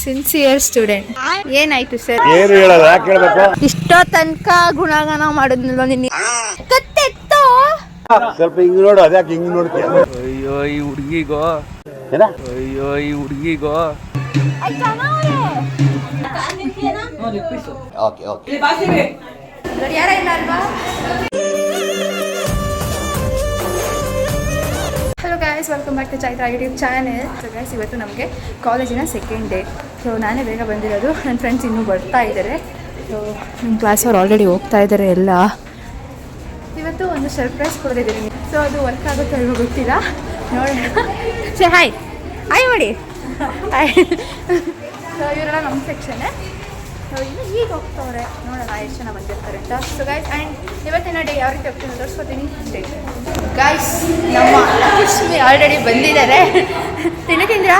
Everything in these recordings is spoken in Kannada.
Sincere student. ಏನಾಯ್ತು ಸರ್? ಏನು ಹೇಳಲ್ಲ, ಯಾಕೆ ಹೇಳ್ಬೇಕು? ಇಷ್ಟೋ ತನಕ ಗುಣಗಾನ ಮಾಡಿದ್ನಲ್ವ ನಿನ್ನ ಕತ್ತೆತ್ತೋ. ಸ್ವಲ್ಪ ಹಿಂಗ್ ನೋಡು, ಅದ್ಯಾಕೆ ಹಿಂಗ್ ನೋಡ್ತೀಯ? ಅಯ್ಯೋ ಈ ಹುಡುಗಿಗೋ, ಅಯ್ಯೋ ಈ ಹುಡುಗಿಗೋ. ಯಾರ ಇಲ್ಲ ಅಲ್ವಾ? Hello guys, welcome back to Chaitra YouTube channel. So guys, ಇವತ್ತು ನಮಗೆ ಕಾಲೇಜಿನ ಸೆಕೆಂಡ್ ಡೇ. ಸೊ ನಾನೇ ಬೇಗ ಬಂದಿರೋದು, ನನ್ನ ಫ್ರೆಂಡ್ಸ್ ಇನ್ನೂ ಬರ್ತಾ ಇದ್ದಾರೆ. ಸೊ ನಿಮ್ಮ ಕ್ಲಾಸವ್ರು ಆಲ್ರೆಡಿ ಹೋಗ್ತಾ ಇದ್ದಾರೆ ಎಲ್ಲ. ಇವತ್ತು ಒಂದು ಸರ್ಪ್ರೈಸ್ ಕೊಡ್ತಿದ್ದೀನಿ. ಸೊ ಅದು ವರ್ಕ್ ಆಗುತ್ತೋ ಇಲ್ವೋ ಗೊತ್ತಿಲ್ಲ, ನೋಡೋಣ. ಸೇ ಹಾಯ್ ಹಾಯ್ ಮಾಡಿ. ಸೊ ಇವರೆಲ್ಲ ನಮ್ಮ ಸೆಕ್ಷನ್ನೇ. ಸೊ ಇನ್ನು ಈಗ ಹೋಗ್ತವ್ರೆ, ನೋಡೋಣ ಎಷ್ಟು ಜನ ಬಂದಿರ್ತಾರೆ ಅಂತ. ಸೊ ಗೈಸ್, ಆ್ಯಂಡ್ ಇವತ್ತಿನ ಡೇ ಯಾವ ರೀತಿ ಹೋಗ್ತೀನಿ ತೋರಿಸ್ಕೊತೀನಿ. ಗೈಸ್, ನಮ್ಮ ಲಕ್ಷ್ಮಿ ಆಲ್ರೆಡಿ ಬಂದಿದ್ದಾರೆ. ತಿಂಡಿ ತಿಂದ್ರಾ?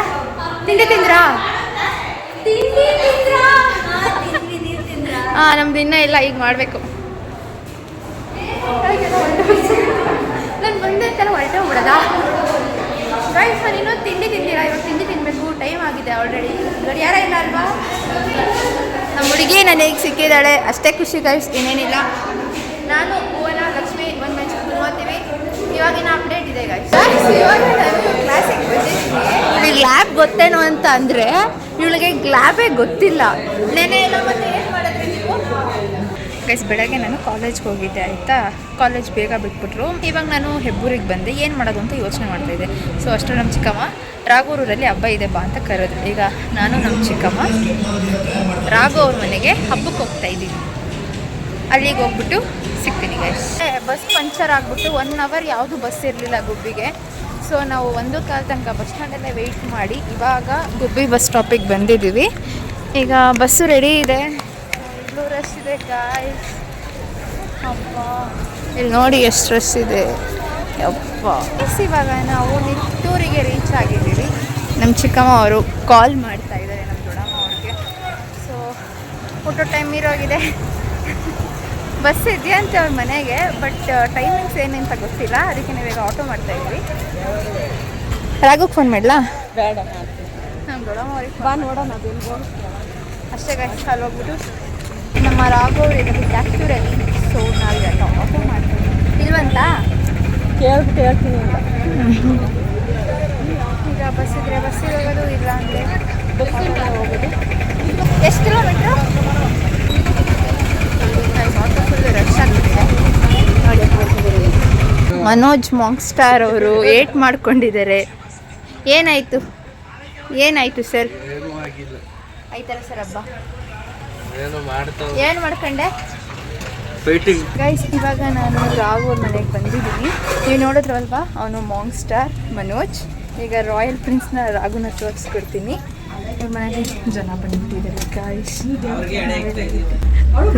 ಹಾಂ, ನಮ್ದು ಇನ್ನೂ ಇಲ್ಲ, ಈಗ ಮಾಡಬೇಕು. ನಾನು ಬಂದೆ ಅಂತೆಲ್ಲ ಹೊರಟೆ ಹೋಗ್ಬಿಡೋದಾ? ಗೈಸ್, ನಾನು ಇನ್ನೂ ತಿಂಡಿ ತಿಂದಿರಾ? ಇವಾಗ ತಿಂಡಿ ತಿನ್ನಬೇಕು, ಟೈಮ್ ಆಗಿದೆ ಆಲ್ರೆಡಿ. ಗಡಿಯಾರ ಇಲ್ಲ ಅಲ್ವಾ? ನಮ್ಮ ಹುಡುಗಿ ನನಗೆ ಸಿಕ್ಕಿದ್ದಾಳೆ, ಅಷ್ಟೇ ಖುಷಿ ಗೈಸ್, ಇನ್ನೇನಿಲ್ಲ. ನಾನು ಭುವನ ಲಕ್ಷ್ಮಿ ಒಂದು ಮೆನ್ಷನ್ ಓದ್ತೀವಿ. ಇವಾಗಿನ ಅಪ್ಡೇಟ್ ಇದೆ ಗೈಸ್. ಇವಾಗ ನಾನು ಕ್ಲಾಸಿಗೆ ಬಂದಿದ್ದೀನಿ. ಇವಳಿಗೆ ಲ್ಯಾಬ್ ಗೊತ್ತೇನೋ ಅಂತ ಅಂದರೆ ಇವಳಿಗೆ ಲ್ಯಾಬೇ ಗೊತ್ತಿಲ್ಲ. ನೆನೆ ಎಲ್ಲ ಮತ್ತೆ ಏನು ಮಾಡಿದ್ರಿ ನೀವು ಗೈಸ್? ಬೆಳಗ್ಗೆ ನಾನು ಕಾಲೇಜ್ಗೆ ಹೋಗಿದ್ದೆ ಆಯಿತಾ. ಕಾಲೇಜ್ ಬೇಗ ಬಿಟ್ಬಿಟ್ರು. ಇವಾಗ ನಾನು ಹೆಬ್ಬೂರಿಗೆ ಬಂದೆ, ಏನು ಮಾಡೋದು ಅಂತ ಯೋಚನೆ ಮಾಡ್ತಾಯಿದ್ದೆ. ಸೊ ಅಷ್ಟು ನಮ್ಮ ಚಿಕ್ಕಮ್ಮ ರಾಘೂರಲ್ಲಿ ಹಬ್ಬ ಇದೆ ಬಾ ಅಂತ ಕರೆದ್ರು. ಈಗ ನಾನು ನಮ್ಮ ಚಿಕ್ಕಮ್ಮ ರಾಘು ಅವ್ರ ಮನೆಗೆ ಹಬ್ಬಕ್ಕೆ ಹೋಗ್ತಾ ಇದ್ದೀವಿ. ಅಲ್ಲಿಗೆ ಹೋಗ್ಬಿಟ್ಟು ಸಿಗ್ತೀನಿ ಗೈಸ್. ಬಸ್ ಪಂಚರ್ ಆಗಿಬಿಟ್ಟು 1 ಅವರ್ ಯಾವುದು ಬಸ್ ಇರಲಿಲ್ಲ ಗುಬ್ಬಿಗೆ. ಸೊ ನಾವು 1:15 ತನಕ ಬಸ್ ಸ್ಟ್ಯಾಂಡಲ್ಲೇ ವೆಯ್ಟ್ ಮಾಡಿ ಇವಾಗ ಗುಬ್ಬಿ ಬಸ್ ಸ್ಟಾಪಿಗೆ ಬಂದಿದ್ದೀವಿ. ಈಗ ಬಸ್ಸು ರೆಡಿ ಇದೆ, ಫುಲ್ಲು ರಶ್ ಇದೆ ಗಾಯ್ಸ್. ಅಪ್ಪ, ಇಲ್ಲಿ ನೋಡಿ ಎಷ್ಟು ರಶ್ ಇದೆ ಯಪ್ಪ. ಇವಾಗ ನಾವು ನಿಟ್ಟೂರಿಗೆ ರೀಚ್ ಆಗಿದ್ದೀವಿ. ನಮ್ಮ ಚಿಕ್ಕಮ್ಮ ಅವರು ಕಾಲ್ ಮಾಡ್ತಾ ಇದ್ದಾರೆ ನಮ್ಮ ದೊಡ್ಡಮ್ಮ ಅವ್ರಿಗೆ. ಸೊ ಊಟ ಟೈಮ್ ಇರೋಗಿದೆ. ಬಸ್ ಇದೆಯಂತೆ ಅವ್ರ ಮನೆಗೆ, ಬಟ್ ಟೈಮಿಂಗ್ಸ್ ಏನಂತ ಗೊತ್ತಿಲ್ಲ. ಅದಕ್ಕೆ ನಾವೀಗ ಆಟೋ ಮಾಡ್ತಾ ಇದ್ವಿ. ರಾಘುಗೆ ಫೋನ್ ಮಾಡಲಾ? ಬೇಡ, ನಮ್ಮ ದೊಡ್ಡಮ್ಮ ಅವ್ರಿಗೆ ಬಾ ನೋಡೋಣ. ಅದು ಅಷ್ಟೇ ಗೈಸ್, ಅಲ್ಲಿ ಹೋಗ್ಬಿಟ್ಟು ನಮ್ಮ ರಾಘು ಅವ್ರು ಇರೋದು ಟ್ಯಾಕ್ಟೂರಲ್ಲಿ. ಸೊ ನಾವೀಗ ಆಟೋ ಮಾಡ್ತೀವಿ. ಇಲ್ವಂತ ಕೇಳ್ಬಿಟ್ಟು ಹೇಳ್ತೀನಿ ಅಂತ. ಈಗ ಬಸ್ ಇದ್ರೆ ಬಸ್ಸಿಗೆ ಹೋಗೋದು, ಇಲ್ಲ ಅಂದರೆ ಹೋಗೋದು. ಎಷ್ಟು ಕಿಲೋಮೀಟ್ರು? ಆಟೋ ಫುಲ್ ರಶ್ ಆಗ್ತಿದೆ ನೋಡಿ. ಮನೋಜ್ ಮಾಂಗ್ಸ್ಟಾರ್ ಅವರು ಏಟ್ ಮಾಡ್ಕೊಂಡಿದ್ದಾರೆ. ಏನಾಯಿತು ಸರ್? ಆಯ್ತಲ್ಲ ಸರ್ ಹಬ್ಬ? ಏನು ಮಾಡ್ಕೊಂಡೆ ಗೈಸ್? ಇವಾಗ ನಾನು ರಾಘು ಮನೆಗೆ ಬಂದಿದ್ದೀನಿ. ನೀವು ನೋಡಿದ್ರಲ್ವಾ, ಅವನು ಮಾಂಗ್ಸ್ಟಾರ್ ಮನೋಜ್. ಈಗ ರಾಯಲ್ ಪ್ರಿನ್ಸ್ನ ರಾಘುನ ತೋರಿಸ್ಕೊಡ್ತೀನಿ. ಇವ್ರ ಮನೇಲಿ ಜನ ಬಂದ್ಬಿಟ್ಟಿದ್ದಾರೆ ಗೈಸ್.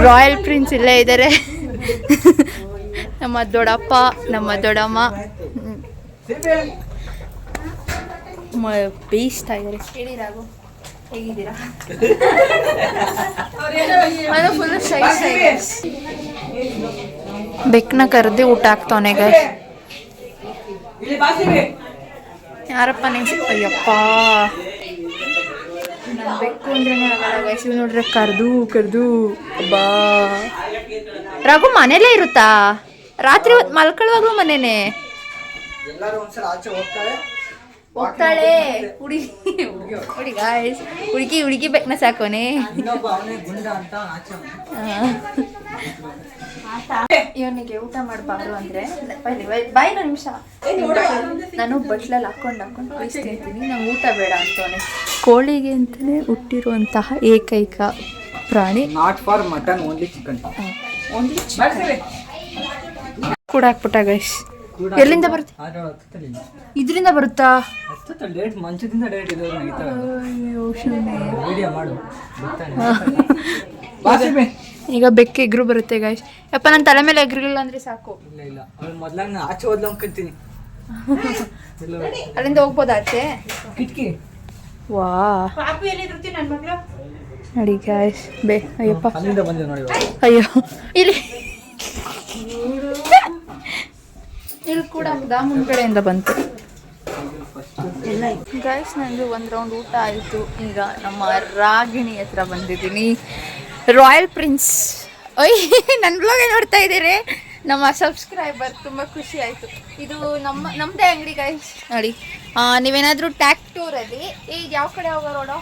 ರಾಯಲ್ ಪ್ರಿನ್ಸ್ ಇಲ್ಲೇ ಇದ್ದಾರೆ. ನಮ್ಮ ದೊಡ್ಡಪ್ಪ, ನಮ್ಮ ದೊಡ್ಡಮ್ಮ ಬೇಯಿಸ್ತಾ ಇದ್ದಾರೆ. ಹೇಳಿ ರಾಘು, ಹೇಗಿದ್ದೀರಾ? ಅದು ಫುಲ್ ಶೈ ಬೆಕ್ಕನ್ನ ಕರೆದು ಊಟ ಹಾಕ್ತಾವನೆ ಗೈ. ಯಾರಪ್ಪ ನಿಂಗೆ? ಅಯ್ಯಪ್ಪ, ಬೆಕ್ಕು ಅಂದ್ರೆ ಆಗಲ್ಲ ಗೈಸ್. ಇವ್ ನೋಡ್ರೆ ಕರೆದು ಬಾ. ರಘು ಮನೇಲೇ ಇರುತ್ತಾ? ರಾತ್ರಿ ಹೊತ್ತು ಮಲ್ಕೊಳ್ಳುವಾಗ್ಲೂ ಮನೇನೆ ಹೋಗ್ತಾಳೆ ಹುಡುಗಿ ಗಾಯ್ಸ್. ಹುಡುಗಿ ಬೆಕ್ಕನ್ನ ಸಾಕೋನೆ. ಇವನಿಗೆ ಊಟ ಮಾಡಬಾರ್ದು ಅಂದರೆ ಬಾಯಿ ನಿಮಿಷ, ನಾನು ಬಟ್ಲಲ್ಲಿ ಹಾಕೊಂಡು ಬಯಸ್ತೀನಿ, ನಂಗೆ ಊಟ ಬೇಡ ಅಂತವನೆ. ಕೋಳಿಗೆ ಅಂತಲೇ ಹುಟ್ಟಿರುವಂತಹ ಏಕೈಕ ಪ್ರಾಣಿ. Not for mutton, only chicken. ಕೂಡ ಹಾಕ್ಬಿಟ್ಟ ಗೈಸ್. ಎಲ್ಲಿಂದ ಬರುತ್ತೆ? ಇದರಿಂದ ಬರುತ್ತಾ? ಈಗ ಬೆಕ್ಕ ಎಗ್ರು ಬರುತ್ತೆ ಗೈಸ್. ಯಪ್ಪ, ನನ್ನ ತಲೆ ಮೇಲೆ ಎಗ್ರಿಲ್ಲ ಅಂದ್ರೆ ಸಾಕು. ಆಚೆ ಹೋದ್ಲು ಅನ್ಕೊಂತೀನಿ. ಅಲ್ಲಿಂದ ಹೋಗ್ಬೋದ ಆಚೆ? ಕಿಟಕಿ. ವಾ ನೋಡಿ ಗೈಸ್. ಅಯ್ಯಪ್ಪ, ಅಯ್ಯೋ ಇಲ್ಲಿ ಕೂಡ ಮುಂದ್ಗಡೆಯಿಂದ ಬಂತು. ಗೈಸ್ ನಂದು ಒಂದು ರೌಂಡ್ ಊಟ ಆಯಿತು. ಈಗ ನಮ್ಮ ರಾಗಿಣಿ ಹತ್ರ ಬಂದಿದ್ದೀನಿ. ರಾಯಲ್ ಪ್ರಿನ್ಸ್ ಒಯ್ ನನ್ನ ಬ್ಲಾಗೆ ನೋಡ್ತಾ ಇದ್ದೀರಿ ನಮ್ಮ ಸಬ್ಸ್ಕ್ರೈಬರ್. ತುಂಬ ಖುಷಿ ಆಯಿತು. ಇದು ನಮ್ಮದೇ ಅಂಗಡಿ ಗೈಸ್ ನೋಡಿ. ನೀವೇನಾದರೂ ಟ್ಯಾಕ್ ಟೂರಲ್ಲಿ ಈಗ ಯಾವ ಕಡೆ ಹೋಗೋ ರೋಡು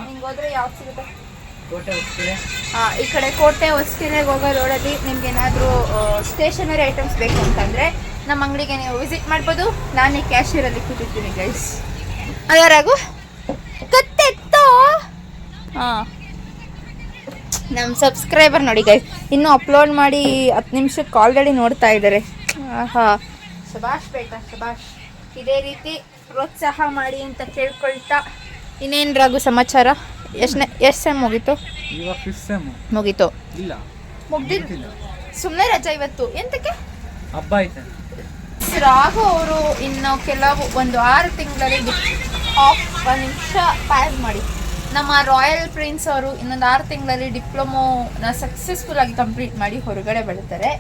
ಹಿಂಗೆ ಹೋದರೆ ಯಾವ್ದು ಸಿಗುತ್ತೆ? ಈ ಕಡೆ ಕೋಟೆ ಹೊಸಕೆರೆಗೆ ಹೋಗೋ ರೋಡಲ್ಲಿ ನಿಮ್ಗೆ ಏನಾದರೂ ಸ್ಟೇಷನರಿ ಐಟಮ್ಸ್ ಬೇಕು ಅಂತಂದರೆ ನಮ್ಮ ಅಂಗಡಿಗೆ ನೀವು ವಿಸಿಟ್ ಮಾಡ್ಬೋದು. ನಾನೇ ಕ್ಯಾಶಿಯರಲ್ಲಿ ಕೂತಿರ್ತೀನಿ ಗೈಸ್. ಅದರಾಗು ಕತ್ತೆತ್ತೋ. ಹಾಂ, ನಮ್ಮ ಸಬ್ಸ್ಕ್ರೈಬರ್ ನೋಡಿ ಗೈಸ್, ಇನ್ನೂ ಅಪ್ಲೋಡ್ ಮಾಡಿ 10 ನಿಮಿಷಕ್ಕೆ ಆಲ್ರೆಡಿ ನೋಡ್ತಾ ಇದ್ದಾರೆ. ಹಾಂ, ಶಬಾಷ್ ಬೇಟಾ ಶಬಾಷ್. ಇದೇ ರೀತಿ ಪ್ರೋತ್ಸಾಹ ಮಾಡಿ ಅಂತ ಕೇಳ್ಕೊಳ್ತಾ ಇನ್ನೇನು ರಾಗು ಸಮಾಚಾರ? ಎಷ್ಟು ಸೆಮ್ ಮುಗೀತು? ಇವಾಗ 5th ಸೆಮ್ ಮುಗೀತು. ಇಲ್ಲ ಮುಗ್ದಿಲ್ಲ, ಸುಮ್ಮನೆ ರಜೆ ಇವತ್ತು. ಎಂತಕ್ಕೆ? ಹಬ್ಬ ಐತೆ. ರಾಘು ಅವರು ಇನ್ನು ಕೆಲವು ಒಂದು 6 ತಿಂಗಳಲ್ಲಿ ಒಂದು ನಿಮಿಷ ಪ್ಯಾಸ್ ಮಾಡಿ. ನಮ್ಮ ರಾಯಲ್ ಪ್ರಿನ್ಸ್ ಅವರು ಇನ್ನೊಂದು 6 ತಿಂಗಳಲ್ಲಿ ಡಿಪ್ಲೊಮೋನ ಸಕ್ಸಸ್ಫುಲ್ ಆಗಿ ಕಂಪ್ಲೀಟ್ ಮಾಡಿ ಹೊರಗಡೆ ಬೆಳಿತಾರೆ.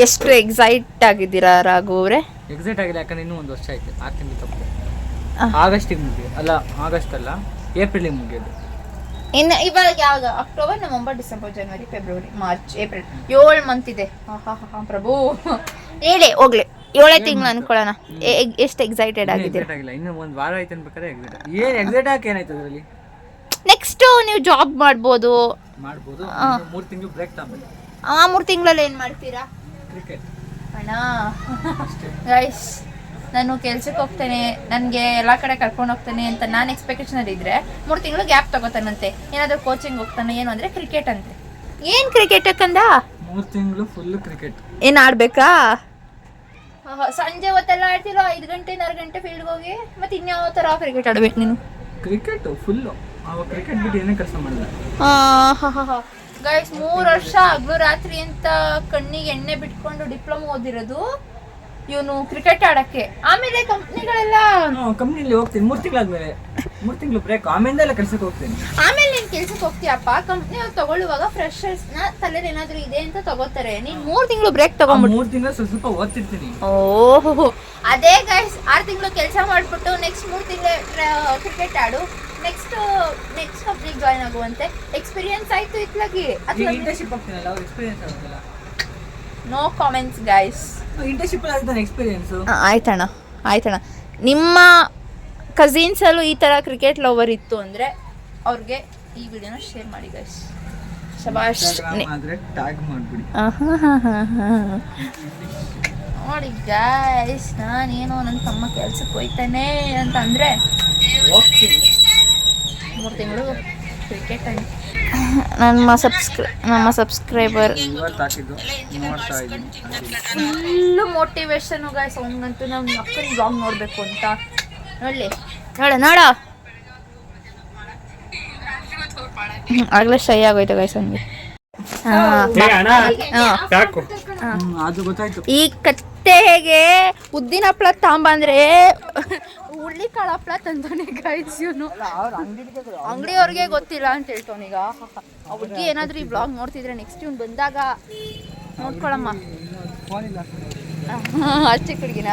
ಎಷ್ಟು ಎಕ್ಸೈಟ್ ಆಗಿದ್ದೀರಾ ರಾಘು ಅವರೇ? ಎಕ್ಸೈಟ್ ಆಗಿದೆ, ಯಾಕಂದ್ರೆ ಇನ್ನೂ 1 ವರ್ಷ ಐತೆ. 6 ತಿಂಗಳು ತಪ್ಪು. ಆಗಸ್ಟಿಗೆ ಮುಗಿಯೋದು ಅಲ್ಲ, ಆಗಸ್ಟ್ ಅಲ್ಲ, ಏಪ್ರಿಲಿಗೆ ಮುಗಿಯೋದು. ಇನ್ನು ಇವಾಗ ಯಾವಾಗ? ಅಕ್ಟೋಬರ್, ನವಂಬರ್, ಡಿಸೆಂಬರ್, ಜನವರಿ, ಫೆಬ್ರವರಿ, ಮಾರ್ಚ್, ಏಪ್ರಿಲ್, 7 ಮಂತ್ ಇದೆ. ಹಾಂ ಪ್ರಭು, ಹೇಳಿ ಹೋಗ್ಲಿ. 7 ತಿಂಗಳು ಅನ್ಕೊಳ್ಳೋಣ. ಎಷ್ಟು ಎಕ್ಸೈಟೆಡ್ ಆಗಿದ್ದೀರಾ? ಆಗಿಲ್ಲ, ಇನ್ನು 1 ವಾರ ಐತೆ ಅನ್ಬೇಕಾದ್ರೆ ಎಕ್ಸೈಟ್. ಏನು ಎಕ್ಸೈಟ್ ಆಗಿ ಏನಾಯ್ತು ಅದರಲ್ಲಿ? ನೆಕ್ಸ್ಟು ನೀವು ಜಾಬ್ ಮಾಡ್ಬೋದು. 3 ತಿಂಗಳು ಬ್ರೇಕ್ ತಗೊಂಡು. 3 ತಿಂಗಳಲ್ಲಿ ಏನು ಮಾಡ್ತೀರಾ? ಕ್ರಿಕೆಟ್. ಅಣ್ಣ ಗೈಸ್, ನಾನು ಕೆಲ್ಸಕ್ಕೆ ಹೋಗ್ತೇನೆ, ನನಗೆ ಎಲ್ಲ ಕಡೆ ಕರ್ಕೊಂಡು ಹೋಗ್ತಾನೆ ಅಂತ ನಾನು ಎಕ್ಸ್ಪೆಕ್ಟೇಷನಲ್ಲಿ ಇದ್ದರೆ 3 ತಿಂಗಳು ಗ್ಯಾಪ್ ತಗೋತಾನಂತೆ. ಏನಾದರೂ ಕೋಚಿಂಗ್ ಹೋಗ್ತಾನೆ, ಏನು ಅಂದರೆ ಕ್ರಿಕೆಟ್ ಅಂತೆ. ಏನು ಕ್ರಿಕೆಟ್ ಹಾಕಂದ? 3 ತಿಂಗಳು ಫುಲ್ಲು ಕ್ರಿಕೆಟ್. ಏನು ಆಡಬೇಕಾ? ಸಂಜೆ ಹೊತ್ತೆಲ್ಲ ಆಡ್ತಿರೋ 5 ಗಂಟೆ 6 ಗಂಟೆ ಫೀಲ್ಡ್ಗೆ ಹೋಗಿ ಮತ್ತೆ ಇನ್ಯಾವ ಥರ ಕ್ರಿಕೆಟ್ ಆಡ್ಬೇಕು ನೀನು? Cricket full. ಅವಾಗ ಕ್ರಿಕೆಟ್ ಬಿಟ್ಟು ಏನೇ ಕೆಲಸ ಮಾಡಿಲ್ಲ. ಗೈಸ್ 3 ವರ್ಷ ಹಗ್ಲು ರಾತ್ರಿ ಅಂತ ಕಣ್ಣಿಗೆ ಎಣ್ಣೆ ಬಿಟ್ಕೊಂಡು ಡಿಪ್ಲೊಮಾ ಓದಿರೋದು ಇವನು ಕ್ರಿಕೆಟ್ ಆಡಕ್ಕೆ. ಆಮೇಲೆ ಕಂಪ್ನಿಗಳೆಲ್ಲ ಕಂಪ್ನಿಲಿ ಹೋಗ್ತೀನಿ 3 ತಿಂಗಳಾದ್ಮೇಲೆ. 3 ತಿಂಗಳು ಬ್ರೇಕ್, ಆಮೇಲೆ ಕೆಲಸಕ್ಕೆ ಹೋಗ್ತೀನಿ. ಆಮೇಲೆ ನೀನು ಕೆಲ್ಸಕ್ಕೆ ಹೋಗ್ತೀಯಪ್ಪ. ಕಂಪ್ನಿ ಅವ್ರು ತಗೊಳ್ಳುವಾಗ ಫ್ರೆಶರ್ಸ್ನ ತಲೆಯಲ್ಲಿ ಏನಾದರೂ ಇದೆ ಅಂತ ತಗೋತಾರೆ. ನೀನು 3 ತಿಂಗಳು ಬ್ರೇಕ್ ತಗೊಂಡ್ಬಿಟ್ಟು 3 ತಿಂಗಳು ಸ್ವಲ್ಪ ಓದ್ತಿರ್ತೀನಿ. ಓಹೋ, ಅದೇ ಗೈಸ್ 6 ತಿಂಗಳು ಕೆಲಸ ಮಾಡಿಬಿಟ್ಟು ನೆಕ್ಸ್ಟ್ 3 ತಿಂಗಳು ಕ್ರಿಕೆಟ್ ಆಡು. ನೆಕ್ಸ್ಟ್ ಕಂಪ್ನಿಗೆ ಜಾಯ್ನ್ ಆಗುವಂತೆ. ಎಕ್ಸ್ಪೀರಿಯನ್ಸ್ ಆಯ್ತು ಇತ್ಲಾಗಿ. ಇಂಟರ್ನ್ಶಿಪ್ ಹೋಗ್ತೀನಲ್ಲ, ಅವ್ರ ಎಕ್ಸ್ಪೀರಿಯನ್ಸ್ ಆಗುತ್ತಲ್ಲ. No comments guys. ಇಂಟರ್ನ್ಶಿಪ್ ಆಗುತ್ತೆ ಎಕ್ಸ್ಪೀರಿಯನ್ಸ್. ಆಯ್ತಣ್ಣ. ನಿಮ್ಮ ಕಸಿನ್ಸಲ್ಲೂ ಈ ಥರ ಕ್ರಿಕೆಟ್ ಲವರ್ ಇತ್ತು ಅಂದರೆ ಅವ್ರಿಗೆ ಈ ವಿಡಿಯೋನ ಶೇರ್ ಮಾಡಿ ಗೈಸ್. ಶಬಾಷ್. ಟ್ಯಾಗ್ ಮಾಡಿಬಿಡಿ. ನೋಡಿ ಗೈಸ್, ನಾನೇನೋ ನನ್ನ ತಮ್ಮ ಕೆಲ್ಸಕ್ಕೆ ಹೋಯ್ತಾನೆ ಅಂತ ಅಂದರೆ 3 ತಿಂಗಳು ಕ್ರಿಕೆಟ್ ಆಗಿ ನಮ್ಮ ಸಬ್ಸ್ಕ್ರೈಬರ್ ಫುಲ್ಲು ಮೋಟಿವೇಶನು ಗೈಸ್. ಅವನಿಗಂತೂ ನಮ್ಮ ಅಕ್ಕನ ಬ್ಲಾಗ್ ನೋಡಬೇಕು ಅಂತ. ನೋಡ ಆಗಲೇ ಶೈ ಆಗೋಯ್ತು ಗೈಸ್ ಅವನಿಗೆ. ಈ ಕತ್ತೆಗೆ ಉದ್ದಿನ ಹಪ್ಪಳ ತಾಂಬಂದ್ರೆ ಹುಳ್ಳಿ ಕಾಳು ಹಪ್ಪಳ ತಂದವನೇ ಗೈಸ್ ಇವನು. ಅಂಗಡಿಯವ್ರಿಗೆ ಗೊತ್ತಿಲ್ಲ ಅಂತ ಹೇಳ್ತವನೀಗ. ಆ ಹುಡುಗಿ ಏನಾದರೂ ಈ ಬ್ಲಾಗ್ ನೋಡ್ತಿದ್ರೆ ನೆಕ್ಸ್ಟ್ ಇವ್ನು ಬಂದಾಗ ನೋಡ್ಕೊಳಮ್ಮ. ಅಷ್ಟೇ ಹುಡುಗಿನ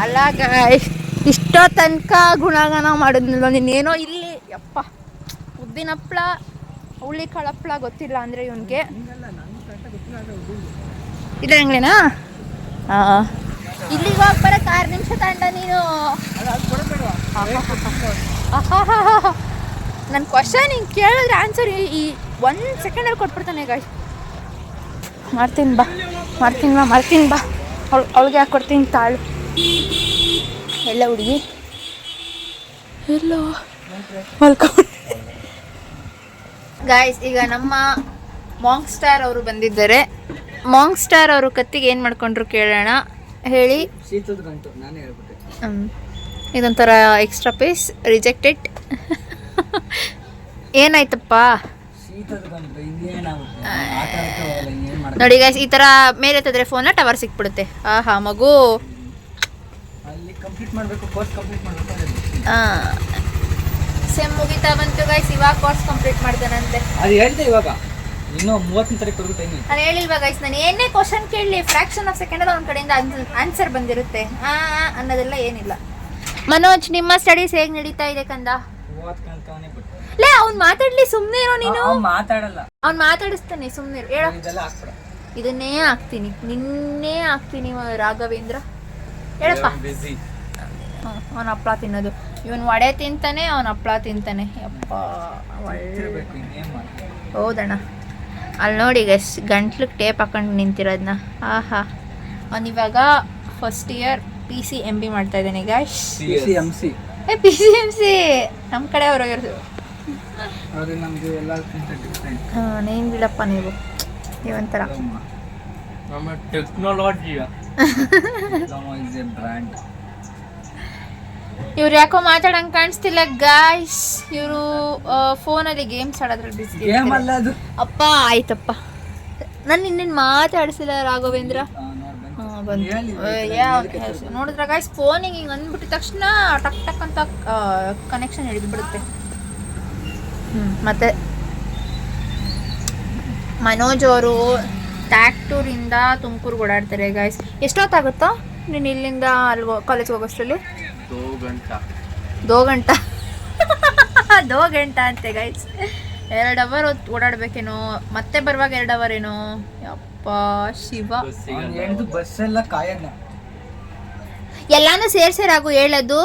ಅಲ್ಲ ಗೈಸ್, ಇಷ್ಟೋ ತನಕ ಗುಣಗಾನ ಮಾಡಿದ್ನಲ್ಲ ನೀನೇನೋ ಇಲ್ಲಿ. ಯಪ್ಪ, ಉದ್ದಿನ ಹಪ್ಪಳ ಹುಳ್ಳಿ ಕಾಳು ಹಪ್ಪಳ ಗೊತ್ತಿಲ್ಲ ಅಂದರೆ ಇವನಿಗೆ ಇಲ್ಲ ಅಂಗ್ಲೇನಾ? ಇಲ್ಲಿಗೆ ಹೋಗಿ ಬರಕ್ಕೆ 6 ನಿಮಿಷ ತಾಂಡ ನೀನು. ನನ್ನ ಕ್ವಶನ್ ಹಿಂಗೆ ಕೇಳಿದ್ರೆ ಆನ್ಸರ್ ಈ 1 ಸೆಕೆಂಡಲ್ಲಿ ಕೊಟ್ಬಿಡ್ತಾನೆ ಗಾಯ್. ಮಾಡ್ತೀನಿ ಬಾ. ಅವಳಿಗೆ ಯಾಕೆ ಕೊಡ್ತೀನಿ ತಾಳು. ಎಲ್ಲ ಹುಡುಗಿ ಎಲ್ಲೋ ಮಲ್ಕೊಂಡು. ಗಾಯ್ಸ್, ಈಗ ನಮ್ಮ ಮಾಂಗ್ ಸ್ಟಾರ್ ಅವರು ಬಂದಿದ್ದಾರೆ. ಮಾಂಗ್ ಸ್ಟಾರ್ ಅವರು ಕತ್ತಿಗೆ ಏನು ಮಾಡ್ಕೊಂಡ್ರು ಕೇಳೋಣ. ಹೇಳಿ. ಶೀತದ ಗಂಟು ನಾನೇ ಹೇಳ್ಬಿಟ್ಟೆ. ಇದೊಂಥರ ಎಕ್ಸ್ಟ್ರಾ ಪೀಸ್ ರಿಜೆಕ್ಟೆಡ್. ಏನಾಯ್ತಪ್ಪ? ಶೀತದ ಗಂಟು ಇನ್ನೇನಾಗುತ್ತೆ? ನೋಡಿ ಗೈಸ್, ಈ ಥರ ಮೇಲೆ ಎತ್ತಿದ್ರೆ ಫೋನ್ನ ಟವರ್ ಸಿಕ್ಬಿಡುತ್ತೆ. ಮಗು ಅಲ್ಲಿ ಕಂಪ್ಲೀಟ್ ಮಾಡಬೇಕು, ಕೋರ್ಸ್ ಕಂಪ್ಲೀಟ್ ಮಾಡಬೇಕು. ಸೆಮ್ ಮುಗಿತಾ ಬಂತು ಗೈಸ್. ಇವಾಗ ಕೋರ್ಸ್ ಕಂಪ್ಲೀಟ್ ಮಾಡ್ತಾನಂತೆ. ಅದು ಹೇಳ್ದೆ ಇವಾಗ. ಇನ್ನೂ 30ನೇ ತಾರೀಕು ಟೈಮ್. ನಾನು ಹೇಳಿಲ್ವಾ ಗೈಸ್, ನಾನು ಏನೇ ಕ್ವಶನ್ ಕೇಳಲಿ ಫ್ರಾಕ್ಷನ್ ಆಫ್ ಸೆಕೆಂಡ್ ಅವ್ನ ಕಡೆಯಿಂದ ಆನ್ಸರ್ ಬಂದಿರುತ್ತೆ. ಅನ್ನೋದೆಲ್ಲ ಏನಿಲ್ಲ. ಮನೋಜ್, ನಿಮ್ಮ ಸ್ಟಡೀಸ್ ಹೇಗೆ ನಡೀತಾ ಇದೆ ಕಂದ? ಓದ್ಕೊಂತಾನೆ ಬಿಟ್ಟು ಲೇ ಅವ್ನು ಮಾತಾಡ್ಲಿ, ಸುಮ್ಮನೆ ಇರೋ ನೀನು. ಮಾತಾಡಲ್ಲ, ಅವ್ನು ಮಾತಾಡಿಸ್ತಾನೆ, ಸುಮ್ಮನೆ ಇರು. ಹೇಳ, ಇದೆಲ್ಲ ಹಾಕ್ಬಿಡ. ಇದನ್ನೇ ಹಾಕ್ತೀನಿ, ನಿನ್ನೇ ಹಾಕ್ತೀನಿ ರಾಘವೇಂದ್ರ. ಹೇಳಪ್ಪ. ಬಿಸಿ. ಅವನ ಹಪ್ಳ ತಿನ್ನೋದು, ಇವನು ವಡೆ ತಿಂತಾನೆ, ಅವನ ಹಪ್ಳ ತಿಂತಾನೆ. ಯಪ್ಪ ತಿರ್ಬೇಕು, ಇನ್ನೇನ್ ಮಾಡ್ತೀವಿ. ಹೌದಣ್ಣ. ಅಲ್ಲಿ ನೋಡಿ ಗೈಸ್, ಗಂಟ್ಲಿಗೆ ಟೇಪ್ ಹಾಕೊಂಡು ನಿಂತಿರೋದನ್ನ. ಆಹಾ, ಅವನಿವಾಗ ಫಸ್ಟ್ ಇಯರ್ PCMB ಮಾಡ್ತಾ ಇದ್ದಾನೆ ಗೈಸ್. PCMC PCMC ನಮ್ಮ ಕಡೆ ಅವರು ಇರೋದು. ಅದು ನಮಗೆ ಎಲ್ಲಕ್ಕಿಂತ ಡಿಫ್ರೆಂಟ್. ನೇನು ಬಿಡಪ್ಪ ನೀವು, ನೀವಂತರ ನಮ್ಮ ಟೆಕ್ನಾಲಜಿ ಇಸ್ ಎ ಬ್ರ್ಯಾಂಡ್. ಇವ್ರು ಯಾಕೋ ಮಾತಾಡಂಗೆ ಕಾಣಿಸ್ತಿಲ್ಲ ಗಾಯ್ಸ್. ಇವರು ಫೋನಲ್ಲಿ ಗೇಮ್ಸ್ ಆಡೋದ್ರಲ್ಲಿ ಬಿಸಿ. ಗೇಮ್ ಅಲ್ಲ ಅದು. ಅಪ್ಪ ಆಯ್ತಪ್ಪ, ನಾನು ಇನ್ನೇನು ಮಾತಾಡಿಸಿಲ್ಲ ರಾಘವೇಂದ್ರ. ನೋಡಿದ್ರ ಗಾಯ್ಸ್, ಫೋನಿಗೆ ಹಿಂಗೆ ಅಂದ್ಬಿಟ್ಟಿದ ತಕ್ಷಣ ಟಕ್ ಟಕ್ ಅಂತ ಕನೆಕ್ಷನ್ ಹಿಡಿದ್ಬಿಡುತ್ತೆ. ಮತ್ತೆ ಮನೋಜ್ ಅವರು ಟ್ಯಾಕ್ಟೂರಿಂದ ತುಮಕೂರ್ಗೆ ಓಡಾಡ್ತಾರೆ ಗಾಯ್ಸ್. ಎಷ್ಟೊತ್ತಾಗುತ್ತೋ ನೀನು ಇಲ್ಲಿಂದ ಅಲ್ಲಿ ಕಾಲೇಜ್ಗೆ ಹೋಗೋಷ್ಟರಲ್ಲಿ? 2 ಗಂಟೆ ಅಂತೆ ಗೈಸ್. 2 ಅವರ್ ಓಡಾಡ್ಬೇಕೇನೋ, ಮತ್ತೆ ಬರುವಾಗ 2 ಅವರ್ ಏನೋ. ಯಪ್ಪ ಶಿವ, ಬಸ್ ಎಲ್ಲ ಕಾಯಲ್ಲ. ಎಲ್ಲಾನು ಸೇರ್ಸೇರಾಗು ಹೇಳೋದು.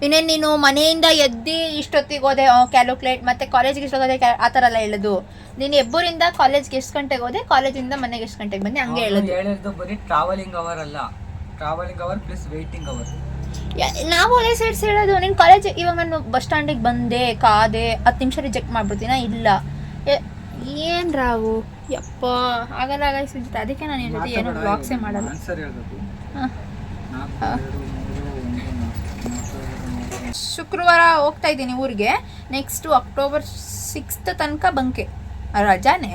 ಇನ್ನೇನು ನೀನು ಮನೆಯಿಂದ ಎದ್ದು ಇಷ್ಟೊತ್ತಿಗೆ ಹೋದೆ ಕ್ಯಾಲ್ಕುಲೇಟ್, ಮತ್ತೆ ಕಾಲೇಜ್ಗೆ ಇಷ್ಟೊತ್ತೋದೆ ಆ ಥರ ಎಲ್ಲ ಹೇಳೋದು. ನೀನು ಎಬ್ಬೂರಿಂದ ಕಾಲೇಜ್ಗೆ ಎಷ್ಟು ಗಂಟೆಗೆ ಹೋದೆ, ಕಾಲೇಜಿಂದ ಮನೆಗೆ ಎಷ್ಟು ಗಂಟೆಗೆ ಬಂದೆ, ಹಂಗೆ ಹೇಳೋದು. ಬರೀ ಟ್ರಾವೆಲಿಂಗ್ ಅವರ್ ಅಲ್ಲ, travelling hour plus waiting hour. ನಾವು ಅದೇ ಸೈಡ್ಸ್ ಹೇಳೋದು. ನೀನು ಕಾಲೇಜ್ ಇವಾಗ ನಾನು ಬಸ್ ಸ್ಟ್ಯಾಂಡಿಗೆ ಬಂದೆ, ಕಾದೆ 10 ನಿಮಿಷ ರಿಜೆಕ್ಟ್ ಮಾಡ್ಬಿಡ್ತೀನ? ಇಲ್ಲ. ಏನು ರಾವು ಯಪ್ಪ, ಆಗಲ್ಲ ಗೈಸ್. ಅದಕ್ಕೆ ನಾನು ಜೊತೆ ಏನೋ ಬ್ಲಾಗ್ಸೇ ಮಾಡಲ್ಲ. ಶುಕ್ರವಾರ ಹೋಗ್ತಾ ಇದ್ದೀನಿ ಊರಿಗೆ. ನೆಕ್ಸ್ಟು October 6th ತನಕ ಬಂಕೆ, ರಜಾನೇ,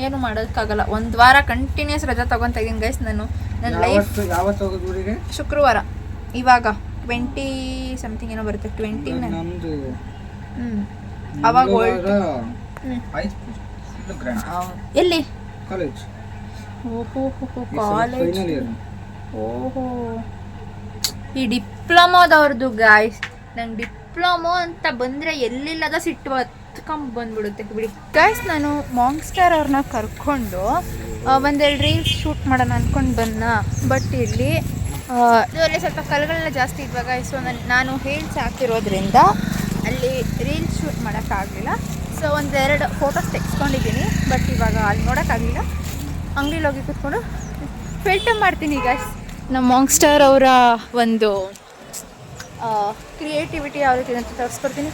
ಏನು ಮಾಡೋದಕ್ಕಾಗಲ್ಲ. 1 ವಾರ ಕಂಟಿನ್ಯೂಸ್ ರಜಾ ತಗೊತಾ ಇದ್ದೀನಿ ಗೈಸ್. ನನ್ನ ಲೈಫ್ ಯಾವತ್ತು ಹೋಗೋದು ಊರಿಗೆ? ಶುಕ್ರವಾರ. ಇವಾಗ 20 ಸಮಥಿಂಗ್ ಏನೋ ಬರುತ್ತೆ, 20 ನಮ್ಮದು. ಅವಾಗ ಎಲ್ಲಿ ಕಾಲೇಜ್? ಓಹೋ ಕಾಲೇಜ್. ಓಹೋ, ಈ ಡಿಪ್ಲೊಮೋದವ್ರದ್ದು ಗಾಯ್ಸ್. ನಂಗೆ ಡಿಪ್ಲೊಮೋ ಅಂತ ಬಂದರೆ ಎಲ್ಲಿಲ್ಲದ ಸಿಟ್ಟು ಹತ್ಕೊಂಡ್ಬಂದ್ಬಿಡುತ್ತೆ ಬಿಡಿ ಗಾಯ್ಸ್. ನಾನು ಮಾಂಗ್ಸ್ಟಾರ್ ಅವ್ರನ್ನ ಕರ್ಕೊಂಡು 1-2 ರೀಲ್ಸ್ ಶೂಟ್ ಮಾಡೋಣ ಅಂದ್ಕೊಂಡು ಬನ್ನ. ಬಟ್ ಇಲ್ಲಿ ಇದರಲ್ಲಿ ಸ್ವಲ್ಪ ಕಲ್ಗಳೆಲ್ಲ ಜಾಸ್ತಿ ಇದ್ವಾಗ ಗಾಯ್ಸ್. ಸೊ ನಾನು ಹೀಲ್ಸ್ ಹಾಕಿರೋದ್ರಿಂದ ಅಲ್ಲಿ ರೀಲ್ಸ್ ಶೂಟ್ ಮಾಡೋಕ್ಕಾಗಲಿಲ್ಲ. ಸೊ 1-2 ಫೋಟೋಸ್ ತೆಗೆಸ್ಕೊಂಡಿದ್ದೀನಿ. ಬಟ್ ಇವಾಗ ಅಲ್ಲಿ ನೋಡೋಕ್ಕಾಗಲಿಲ್ಲ. ಅಂಗಡಿಲಿ ಹೋಗಿ ಕೂತ್ಕೊಂಡು ಫಿಲ್ಟರ್ ಮಾಡ್ತೀನಿ ಗಾಯ್ಸ್. ನಮ್ಮ ಮಾಂಗ್ಸ್ಟಾರ್ ಅವರ ಒಂದು ಕ್ರಿಯೇಟಿವಿಟಿ ಯಾವ ರೀತಿ ಅಂತ ತೋರಿಸ್ಕೊಡ್ತೀನಿ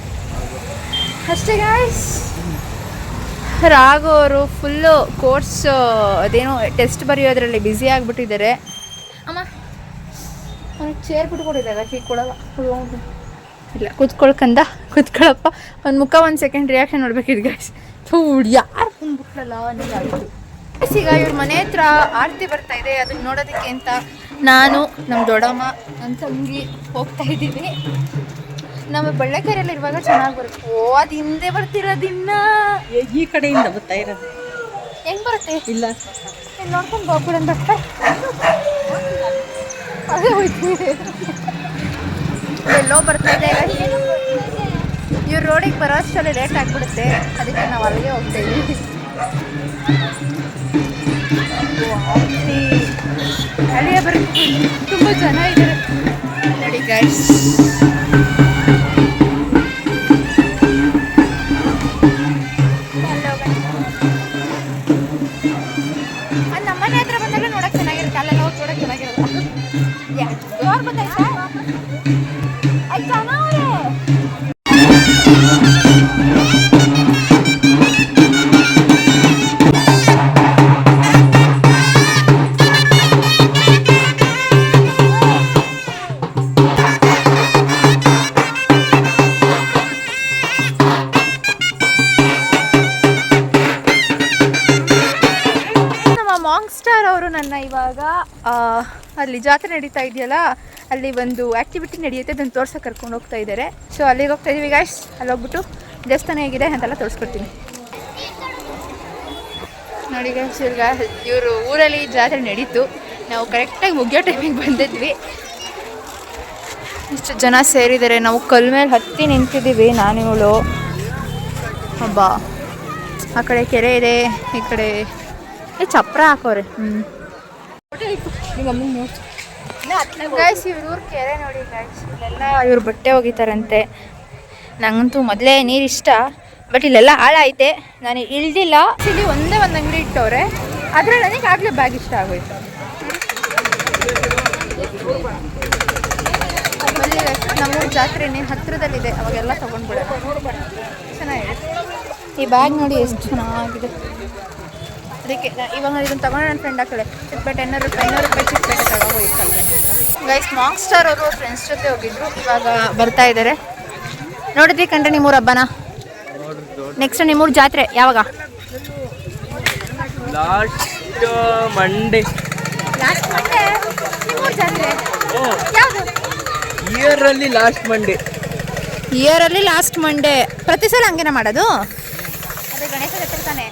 ಅಷ್ಟೇ ಗಾಯ್ಸ್. ರಾಘು ಅವರು ಫುಲ್ಲು ಕೋರ್ಸ್ ಅದೇನೋ ಟೆಸ್ಟ್ ಬರೆಯೋದ್ರಲ್ಲಿ ಬ್ಯುಸಿ ಆಗಿಬಿಟ್ಟಿದ್ದಾರೆ. ಅಮ್ಮ ಅವ್ನಿಗೆ ಚೇರ್ ಬಿಟ್ಕೊಟ್ಟಿದ್ದಾಗ ಸೀಟ್ ಕೊಡಲ್ಲ, ಇಲ್ಲ ಕೂತ್ಕೊಳ್ಕಂದ, ಕೂತ್ಕೊಳ್ಳಪ್ಪ. ಒಂದು ಮುಖ 1 ಸೆಕೆಂಡ್ ರಿಯಾಕ್ಷನ್ ನೋಡ್ಬೇಕಿದ್ ಗಾಯ್ಸ್. ಯಾರು ಬಂದ್ಬಿಟ್ಲಲ್ಲ ನನಗಾಗಿತ್ತು. ಈಗ ಇವ್ರ ಮನೆ ಹತ್ರ ಆರತಿ ಬರ್ತಾ ಇದೆ, ಅದನ್ನ ನೋಡೋದಕ್ಕೆ ಅಂತ ನಾನು, ನಮ್ಮ ದೊಡ್ಡಮ್ಮ, ನನ್ನ ತಂಗಿ ಹೋಗ್ತಾ ಇದ್ದೀವಿ. ನಮ್ಮ ಬಳ್ಳಕೆರೆಯಲ್ಲಿ ಇರುವಾಗ ಚೆನ್ನಾಗಿ ಬರುತ್ತೆ. ಓ, ಅದು ಹಿಂದೆ ಬರ್ತಿರೋದಿನ್ನ ಈ ಕಡೆಯಿಂದ ಬರ್ತಾ ಇರೋದು. ಹೆಂಗೆ ಬರುತ್ತೆ? ಇಲ್ಲ, ನೋಡ್ಕೊಂಡು ಹೋಗ್ಬಿಡಂತ ಅದೇ ಹೋಯ್ತೀವಿ. ಎಲ್ಲೋ ಬರ್ತಾ ಇದೆ. ಇವ್ರ ರೋಡಿಗೆ ಬರೋ ಅಷ್ಟರಲ್ಲಿ ಲೇಟ್ ಆಗಿಬಿಡುತ್ತೆ, ಅದಕ್ಕೆ ನಾವು ಅಲ್ಲಿಗೆ ಹೋಗ್ತಾ ಇದ್ದೀವಿ. ಅಲ್ಲಿಗೆ ಬರುತ್ತೆ, ತುಂಬ ಜನ ಇದ್ದಾರೆ ನೋಡಿ ಗೈಸ್. ನಮ್ಮನೆ ಹತ್ರ ಬಂದಾಗ ನೋಡಕ್ ಚೆನ್ನಾಗಿರುತ್ತೆ, ಅಲ್ಲೆಲ್ಲ ಹೋಗಿ ನೋಡಕ್ ಚೆನ್ನಾಗಿರುತ್ತೆ. ಯಾರು ಗೊತ್ತಾಯ್ತಾ? ಮಾಂಗ್ಸ್ಟಾರ್ ಅವರು ನನ್ನ ಇವಾಗ ಅಲ್ಲಿ ಜಾತ್ರೆ ನಡೀತಾ ಇದೆಯಲ್ಲ, ಅಲ್ಲಿ ಒಂದು ಆ್ಯಕ್ಟಿವಿಟಿ ನಡೆಯುತ್ತೆ, ಅದನ್ನು ತೋರ್ಸೋಕೆ ಕರ್ಕೊಂಡು ಹೋಗ್ತಾ ಇದ್ದಾರೆ. ಸೊ ಅಲ್ಲಿಗೆ ಹೋಗ್ತಾ ಇದೀವಿ ಗಾಯ್ಸ್. ಅಲ್ಲಿ ಹೋಗ್ಬಿಟ್ಟು ದೇವಸ್ಥಾನ ಹೇಗಿದೆ ಅಂತೆಲ್ಲ ತೋರಿಸ್ಕೊಡ್ತೀನಿ ನೋಡಿ ಗಾಯ್ಸ್. ಇವರು ಊರಲ್ಲಿ ಜಾತ್ರೆ ನಡೀತು, ನಾವು ಕರೆಕ್ಟಾಗಿ ಮುಗಿಯೋ ಟೈಮಿಗೆ ಬಂದಿದ್ವಿ. ಇಷ್ಟು ಜನ ಸೇರಿದ್ದಾರೆ. ನಾವು ಕಲ್ ಮೇಲೆ ಹತ್ತಿ ನಿಂತಿದ್ದೀವಿ, ನಾನು ಇವಳು. ಹಬ್ಬ ಆ ಕಡೆ ಕೆರೆ ಇದೆ, ಈ ಕಡೆ ಚಪ್ರ ಹಾಕೋರೆ. ಗೈಸ್ ಇವ್ರ ಕೆರೆ ನೋಡಿ ಗೈಸ್, ಇಲ್ಲೆಲ್ಲ ಇವ್ರು ಬಟ್ಟೆ ಒಗಿತಾರಂತೆ. ನಂಗಂತೂ ಮೊದಲೇ ನೀರು ಇಷ್ಟ, ಬಟ್ ಇಲ್ಲೆಲ್ಲ ಹಾಳಾಯ್ತೆ, ನಾನು ಇಳ್ದಿಲ್ಲ. ಇಲ್ಲಿ ಒಂದೇ ಒಂದು ಅಂಗಡಿ ಇಟ್ಟವ್ರೆ, ಅದ್ರಲ್ಲಿ ನನಗೆ ಆಗಲೇ ಬ್ಯಾಗ್ ಇಷ್ಟ ಆಗೋಯ್ತು. ನಮ್ಮೂರು ಜಾತ್ರೆ ಹತ್ರದಲ್ಲಿದೆ, ಅವಾಗೆಲ್ಲ ತೊಗೊಂಡ್ಬಿಡೋಣ. ಚೆನ್ನಾಗಿದೆ ಈ ಬ್ಯಾಗ್ ನೋಡಿ, ಎಷ್ಟು ಚೆನ್ನಾಗಿದೆ. ಅದಕ್ಕೆ ಇವಾಗ ನಾನು ಇದನ್ನು ತಗೊಂಡು ನನ್ನ ಫ್ರೆಂಡ್ ಹಾಕಳೆ ಚಿಕ್ಕಪೇಟೆ 500 ರೂಪಾಯಿ ಚಿಕ್ಕಪೇಟೆ ತಗೋಬೋಯ್ತಲ್ವೇ. ಗೈಸ್ ಮಾರ್ಕ್ ಸ್ಟಾರ್ ಅವರು ಫ್ರೆಂಡ್ಸ್ ಜೊತೆ ಹೋಗಿದ್ರು, ಇವಾಗ ಬರ್ತಾ ಇದ್ದಾರೆ. ನೋಡಿದ್ರಿ ಕಂಡ್ರೆ ನಿಮ್ಮೂರ ಹಬ್ಬನ? ನೆಕ್ಸ್ಟ್ ನಿಮ್ಮೂರು ಜಾತ್ರೆ ಯಾವಾಗ? ಲಾಸ್ಟ್ ಮಂಡೇ ನಿಮ್ಮೂರು ಜಾತ್ರೆ ಯಾವುದು? ಇಯರಲ್ಲಿ ಲಾಸ್ಟ್ ಮಂಡೇ. ಪ್ರತಿ ಸಲ ಹಂಗೇನ ಮಾಡೋದು? ಅದೇ ಗಣೇಶ ಜಾತ್ರೆ ತಾನೆ.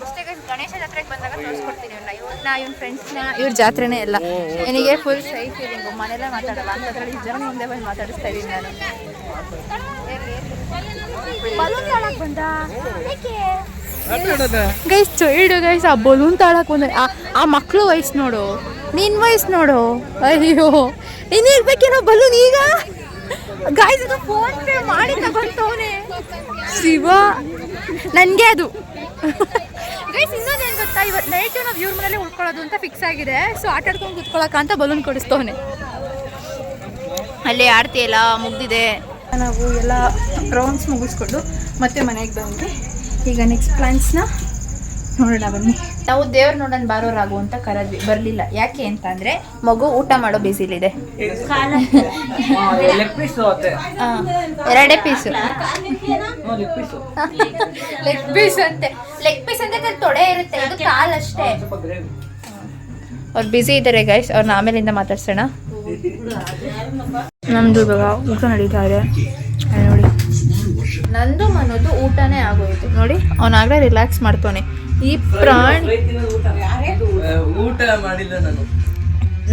ಅಷ್ಟೇ ಗಣೇಶ ಜಾತ್ರೆಗೆ ಬಂದಾಗ ತೋರಿಸ್ಕೊಡ್ತೀನಿ ಇವ್ನ ಫ್ರೆಂಡ್ಸ್ನ. ಇವ್ರ ಜಾತ್ರೆನೇ ಎಲ್ಲ ನನಗೆ ಫುಲ್ ಸೈ ಫೀಲಿಂಗು. ಮನೆಯಲ್ಲೇ ಮಾತಾಡಲ್ಲ ಅಂತದ್ರಲ್ಲಿ ಜನ ಮುಂದೆ ಬಂದು ಮಾತಾಡಿಸ್ತಾ ಇದ್ದೀನಿ ನಾನು. ಬಲೂನ್ ತಾಳಕ್ ಬಂದ ಗೈಸ್, ಚೈಲ್ಡ್ ಗೈಸ್. ಆ ಬಲೂನ್ ತಾಳಕ್ ಬಂದ ಆ ಮಕ್ಳು ವಯಸ್ಸು ನೋಡು, ನಿನ್ನ ವಯಸ್ಸು ನೋಡು. ಅಯ್ಯೋ ಇನ್ನು ಇರ್ಬೇಕೇನೋ ಬಲೂನ್ ಈಗ. ಗೈಸ್ ಅದು ಫೋನ್ ಪೇ ಮಾಡಿ ತಗೊಂತವನೆ ಶಿವ, ನನಗೆ ಅದು. ಗೈಸ್ ಇನ್ನೊಂದೇನು ಗೊತ್ತಾ, ಇವತ್ತು ನೈಟು ನಾವು ಇವ್ರ ಮನೇಲಿ ಉಳ್ಕೊಳ್ಳೋದು ಅಂತ ಫಿಕ್ಸ್ ಆಗಿದೆ. ಸೊ ಆಟ ಆಡ್ಕೊಂಡು ಕುತ್ಕೊಳ್ಳೋಕ್ಕಂತ ಬಲೂನ್ ಕೊಡಿಸ್ತವನೆ. ಅಲ್ಲಿ ಆರತಿ ಎಲ್ಲ ಮುಗ್ದಿದೆ. ನಾವು ಎಲ್ಲ ರೌಂಡ್ಸ್ ಮುಗಿಸ್ಕೊಂಡು ಮತ್ತೆ ಮನೆಗೆ ಬಂದ್ವಿ. ಈಗ ನೆಕ್ಸ್ಟ್ ಪ್ಲಾನ್ಸ್ನ ನೋಡೋಣ ಬನ್ನಿ. ನಾವು ದೇವ್ರು ನೋಡೋಣ ಬಾರೋರಾಗು ಅಂತ ಕರೆದ್ವಿ, ಬರಲಿಲ್ಲ. ಯಾಕೆ ಅಂತ ಅಂದರೆ ಮಗು ಊಟ ಮಾಡೋ ಬಿಸಿಲಿದೆ. 2 ಪೀಸು ಲೆಗ್ ಪೀಸ್ ಅಂತೆ. ಲೆಗ್ ಪೀಸ್ ಅಂದ್ರೆ ತೊಡೆ ಇರುತ್ತೆ, ಇದು ಕಾಲಷ್ಟೇ. ಅವ್ರು ಬ್ಯುಸಿ ಇದ್ದಾರೆ ಗೈಸ್, ಅವ್ರನ್ನ ಆಮೇಲಿಂದ ಮಾತಾಡ್ಸೋಣ. ನಮ್ದು ಇವಾಗ ಊಟ ನಡೀತಾ ಇದೆ ನೋಡಿ. ನಂದು ಮನೋದು ಊಟನೇ ಆಗೋಯ್ತು ನೋಡಿ. ಅವನಾಗಲೇ ರಿಲ್ಯಾಕ್ಸ್ ಮಾಡ್ತಾನೆ. ಈ ಪ್ರಾಣಿ ಊಟ ಮಾಡಿಲ್ಲ ನಾನು.